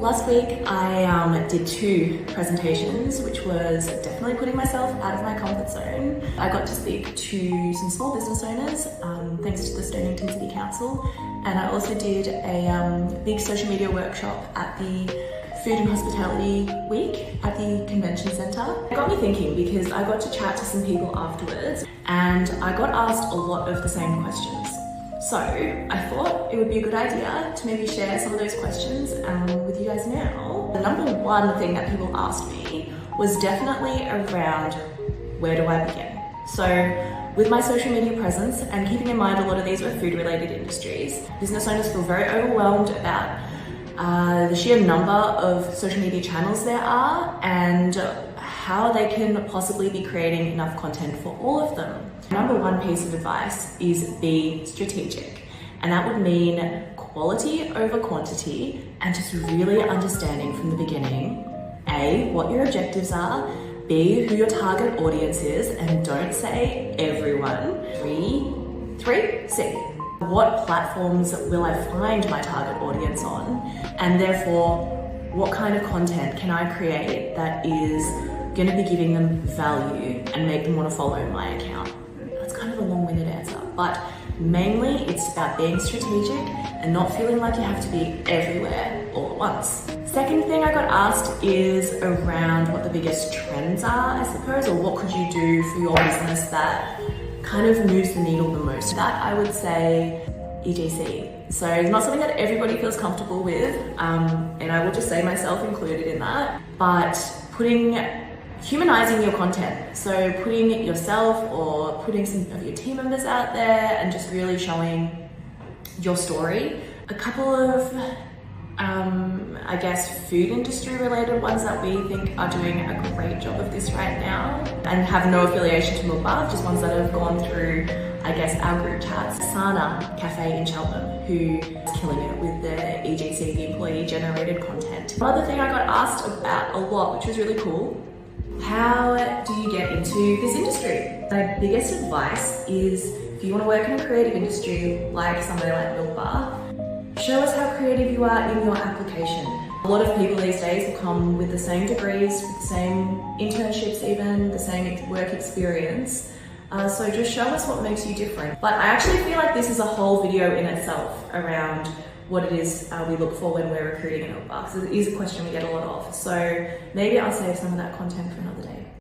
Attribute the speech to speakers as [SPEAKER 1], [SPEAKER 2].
[SPEAKER 1] Last week I did 2 presentations, which was definitely putting myself out of my comfort zone. I got to speak to some small business owners, thanks to the Stonington City Council, and I also did a big social media workshop at the Food and Hospitality Week at the Convention Centre. It got me thinking because I got to chat to some people afterwards and I got asked a lot of the same questions. So I thought it would be a good idea to maybe share some of those questions with you guys now. The number one thing that people asked me was definitely around where do I begin? So with my social media presence and keeping in mind a lot of these were food related industries, business owners feel very overwhelmed about the sheer number of social media channels there are and how they can possibly be creating enough content for all of them. Number one piece of advice is be strategic, and that would mean quality over quantity and just really understanding from the beginning, A, what your objectives are, B, who your target audience is, and don't say everyone. C, what platforms will I find my target audience on, and therefore what kind of content can I create that is going to be giving them value and make them want to follow my account. That's kind of a long-winded answer, but mainly it's about being strategic and not feeling like you have to be everywhere all at once. Second thing I got asked is around what the biggest trends are, I suppose, or what could you do for your business that kind of moves the needle the most. That I would say EGC. So it's not something that everybody feels comfortable with, and I will just say myself included in that, but humanizing your content. So putting yourself or putting some of your team members out there and just really showing your story. A couple of I guess food industry related ones that we think are doing a great job of this right now and have no affiliation to Above, just ones that have gone through, I guess, our group chats. Sana Cafe in Cheltenham, who is killing it with the EGC, the employee generated content. Another thing I got asked about a lot, which was really cool, how do you get into this industry? My biggest advice is if you want to work in a creative industry like somebody like Milk Bar, show us how creative you are in your application. A lot of people these days will come with the same degrees, with the same internships even, the same work experience. So just show us what makes you different. But I actually feel like this is a whole video in itself around what it is we look for when we're recruiting in Milk Bar, because it is a question we get a lot of. So maybe I'll save some of that content for another day.